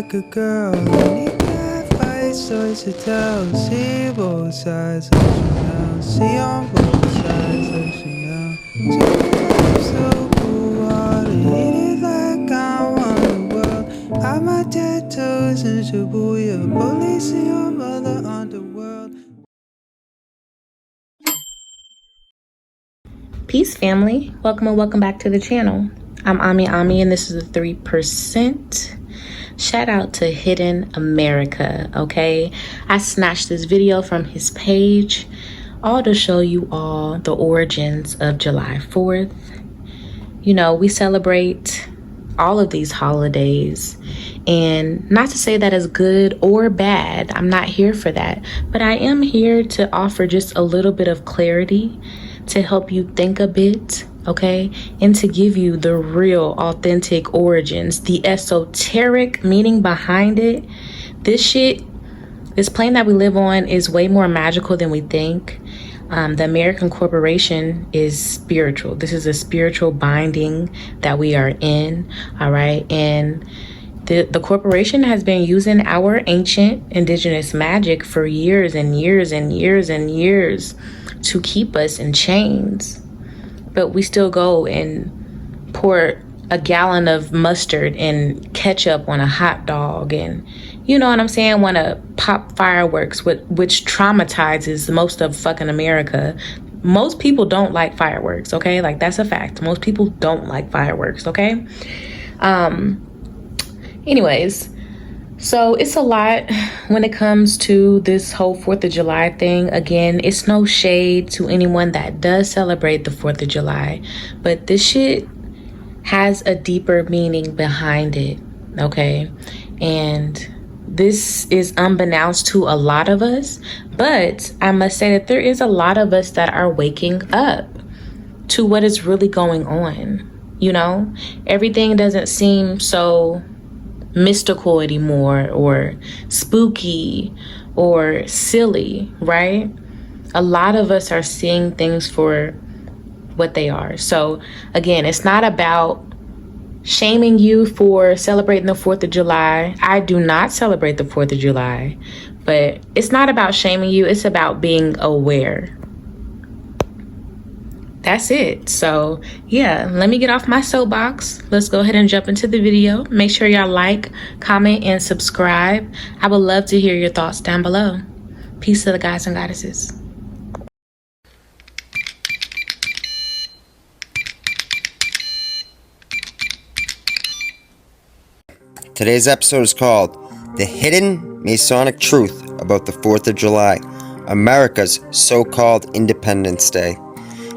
like a girl. And you got five stories to tell. See both sides of you now. See on both sides of you now. See so cool, hard to hit it like I want the world. Hide my tattoos in Shibuya. Police see your mother underworld. Peace, family. Welcome and welcome back to the channel. I'm Ami, and this is the 3%. Shout out to Hidden America, okay? I snatched this video from his page, all to show you all the origins of July 4th. You know, we celebrate all of these holidays, and not to say that is good or bad. I'm not here for that, but I am here to offer just a little bit of clarity to help you think a bit, okay? And to give you the real, authentic origins, the esoteric meaning behind it. This plane that we live on is way more magical than we think. The American corporation is spiritual. This is a spiritual binding that we are in, all right? And the corporation has been using our ancient indigenous magic for years and years and years and years to keep us in chains. But we still go and pour a gallon of mustard and ketchup on a hot dog, and you know what I'm saying, want to pop fireworks, which traumatizes most of fucking America. Most people don't like fireworks, okay? Like, that's a fact. Most people don't like fireworks, okay? Anyways, so it's a lot when it comes to this whole 4th of July thing. Again, it's no shade to anyone that does celebrate the 4th of July, but this shit has a deeper meaning behind it, okay? And this is unbeknownst to a lot of us, but I must say that there is a lot of us that are waking up to what is really going on, you know? Everything doesn't seem so mystical anymore, or spooky, or silly, right? A lot of us are seeing things for what they are. So again, it's not about shaming you for celebrating the 4th of July. I do not celebrate the 4th of July, but it's not about shaming you. It's about being aware. That's it. So yeah, let me get off my soapbox. Let's go ahead and jump into the video. Make sure y'all like, comment, and subscribe. I would love to hear your thoughts down below. Peace to the guys and goddesses. Today's episode is called The Hidden Masonic Truth About the 4th of July, America's so-called Independence Day.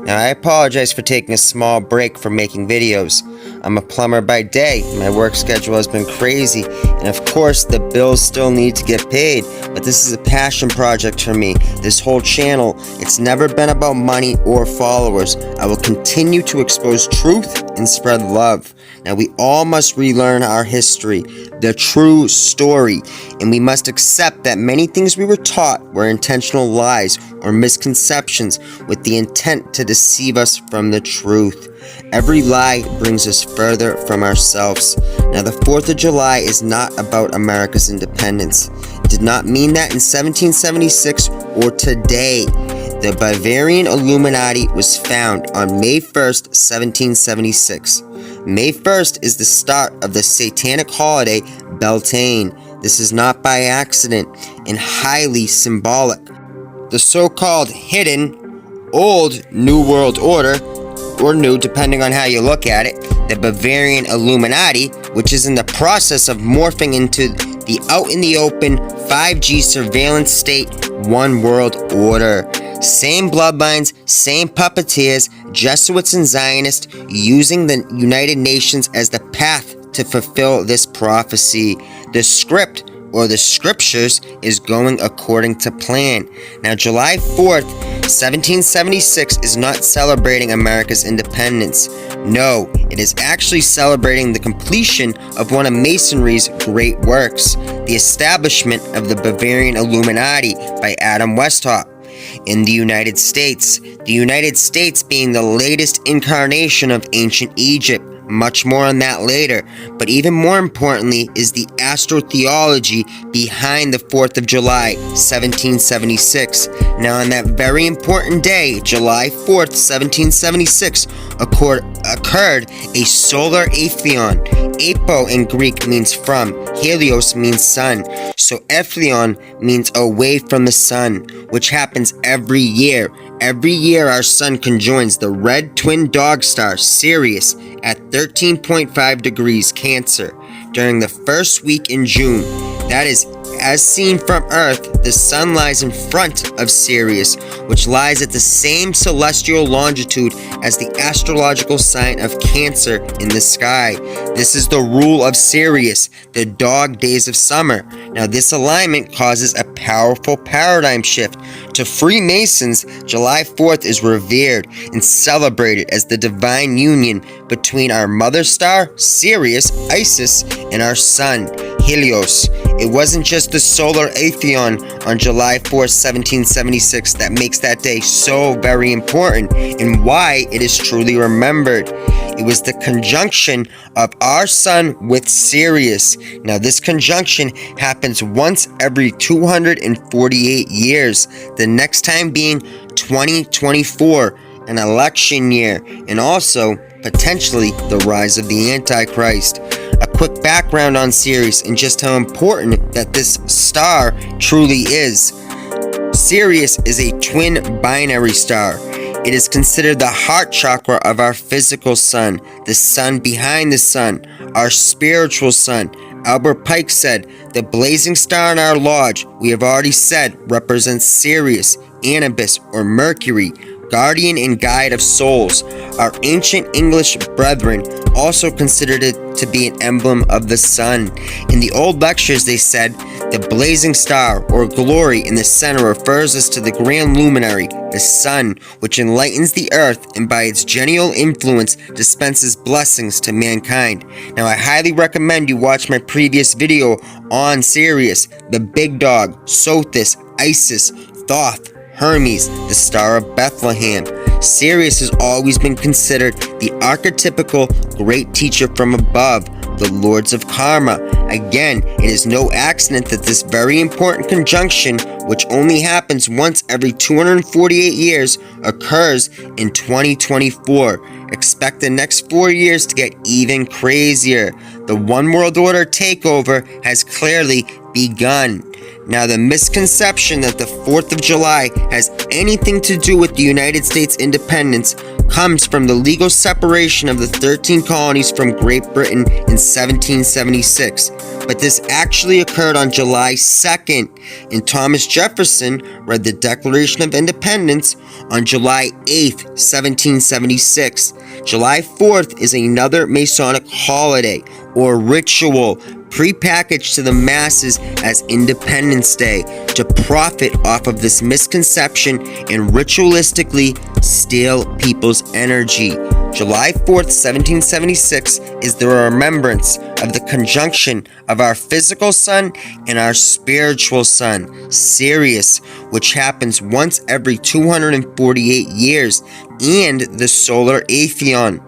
Now, I apologize for taking a small break from making videos. I'm a plumber by day, my work schedule has been crazy, and of course the bills still need to get paid, but this is a passion project for me. This whole channel, it's never been about money or followers. I will continue to expose truth and spread love. Now, we all must relearn our history, the true story, and we must accept that many things we were taught were intentional lies or misconceptions with the intent to deceive us from the truth. Every lie brings us further from ourselves. Now, the 4th of July is not about America's independence. It did not mean that in 1776 or today. The Bavarian Illuminati was found on May 1st, 1776. May 1st is the start of the satanic holiday Beltane. This is not by accident and highly symbolic. The so-called hidden Old New World Order, or new depending on how you look at it, the Bavarian Illuminati, which is in the process of morphing into the out-in-the-open 5G surveillance state One World Order. Same bloodlines, same puppeteers, Jesuits and Zionists, using the United Nations as the path to fulfill this prophecy. The script, or the scriptures, is going according to plan. Now, July 4th, 1776 is not celebrating America's independence. No, it is actually celebrating the completion of one of Masonry's great works, the establishment of the Bavarian Illuminati by Adam Weishaupt. In the United States being the latest incarnation of ancient Egypt, much more on that later. But even more importantly is the astrotheology behind the 4th of July, 1776. Now on that very important day, July 4th, 1776, occurred a solar aethon. Apo in Greek means from, helios means sun, so ethlion means away from the sun, which happens every year. Every year our sun conjoins the red twin dog star Sirius at 13.5 degrees Cancer during the first week in June. That is, as seen from Earth, the sun lies in front of Sirius, which lies at the same celestial longitude as the astrological sign of Cancer in the sky. This is the rule of Sirius, the dog days of summer. Now this alignment causes a powerful paradigm shift. To Freemasons, July 4th is revered and celebrated as the divine union between our mother star, Sirius, Isis, and our sun, Helios. It wasn't just the solar aethon on July 4th, 1776 that makes that day so very important and why it is truly remembered. It was the conjunction of our sun with Sirius. Now this conjunction happens once every 248 years, the next time being 2024, an election year, and also potentially the rise of the Antichrist. A quick background on Sirius and just how important that this star truly is. Sirius is a twin binary star. It is considered the heart chakra of our physical sun, the sun behind the sun, our spiritual sun. Albert Pike said, "The blazing star in our lodge, we have already said, represents Sirius, Anubis, or Mercury, guardian and guide of souls." Our ancient English brethren also considered it to be an emblem of the sun. In the old lectures they said, the blazing star or glory in the center refers us to the grand luminary, the sun, which enlightens the earth and by its genial influence dispenses blessings to mankind. Now I highly recommend you watch my previous video on Sirius, the big dog, Sothis, Isis, Thoth, Hermes, the Star of Bethlehem. Sirius has always been considered the archetypical great teacher from above, the lords of karma. Again, it is no accident that this very important conjunction, which only happens once every 248 years, occurs in 2024. Expect the next 4 years to get even crazier. The One World Order takeover has clearly begun. Now, the misconception that the 4th of July has anything to do with the United States independence comes from the legal separation of the 13 colonies from Great Britain in 1776. But this actually occurred on July 2nd, and Thomas Jefferson read the Declaration of Independence on July 8th, 1776. July 4th is another Masonic holiday or ritual prepackaged to the masses as Independence Day to profit off of this misconception and ritualistically steal people's energy. July 4th, 1776 is the remembrance of the conjunction of our physical sun and our spiritual sun, Sirius, which happens once every 248 years, and the solar aethon.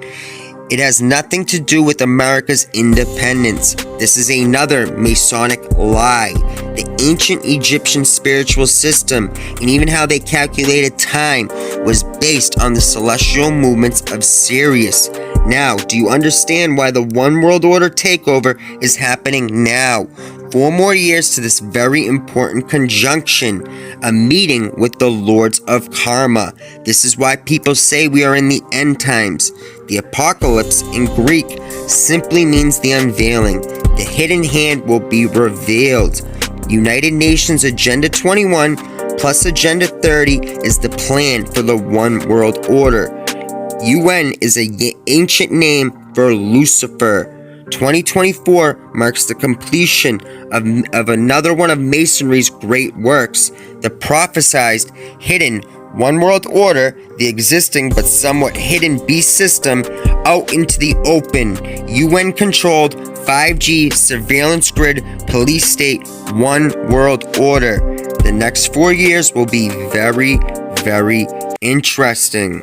It has nothing to do with America's independence. This is another Masonic lie. The ancient Egyptian spiritual system and even how they calculated time was based on the celestial movements of Sirius. Now, do you understand why the One World Order takeover is happening now? 4 more years to this very important conjunction, a meeting with the Lords of Karma. This is why people say we are in the end times. The apocalypse in Greek simply means the unveiling. The hidden hand will be revealed. United Nations Agenda 21 plus Agenda 30 is the plan for the One World Order. UN is an ancient name for Lucifer. 2024 marks the completion of another one of Masonry's great works, the prophesized hidden One World Order, the existing but somewhat hidden beast system, out into the open, UN-controlled 5G surveillance grid police state One World Order. The next 4 years will be very, very interesting.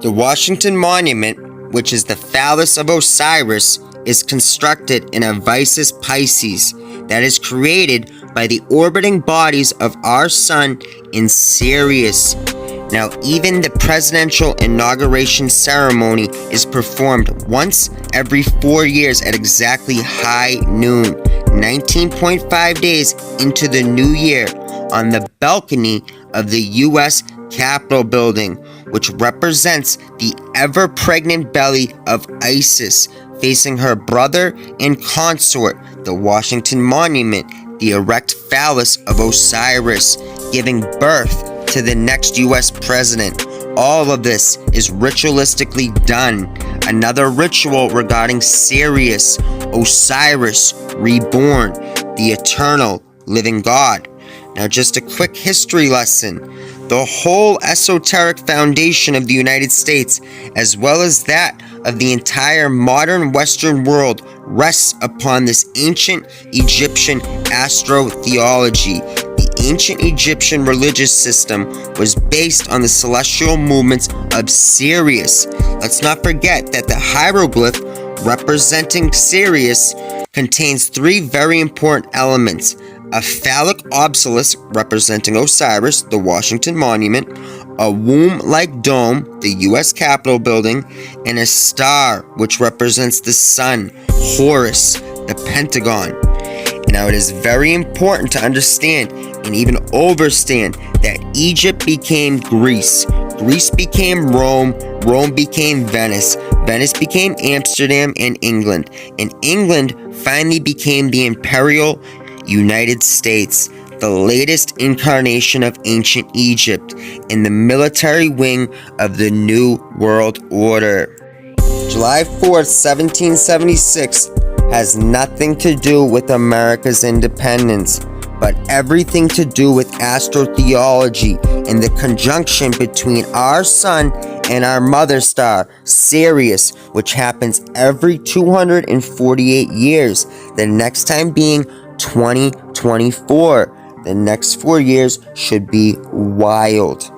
The Washington Monument, which is the phallus of Osiris, is constructed in a Visus Pisces that is created by the orbiting bodies of our sun in Sirius. Now, even the presidential inauguration ceremony is performed once every 4 years at exactly high noon, 19.5 days into the new year, on the balcony of the U.S. Capitol building, which represents the ever-pregnant belly of Isis, facing her brother and consort, the Washington Monument, the erect phallus of Osiris, giving birth to the next U.S. president. All of this is ritualistically done. Another ritual regarding Sirius, Osiris, reborn, the eternal living God. Now, just a quick history lesson. The whole esoteric foundation of the United States, as well as that of the entire modern Western world, rests upon this ancient Egyptian astrotheology. The ancient Egyptian religious system was based on the celestial movements of Sirius. Let's not forget that the hieroglyph representing Sirius contains 3 very important elements: a phallic obelisk representing Osiris, the Washington Monument, a womb-like dome, the U.S. Capitol building, and a star, which represents the sun, Horus, the Pentagon. Now, it is very important to understand and even overstand that Egypt became Greece, Greece became Rome, Rome became Venice, Venice became Amsterdam and England England finally became the Imperial United States, the latest incarnation of ancient Egypt, and the military wing of the New World Order. July 4th, 1776 has nothing to do with America's independence, but everything to do with astrotheology and the conjunction between our sun and our mother star, Sirius, which happens every 248 years, the next time being 2024. The next 4 years should be wild.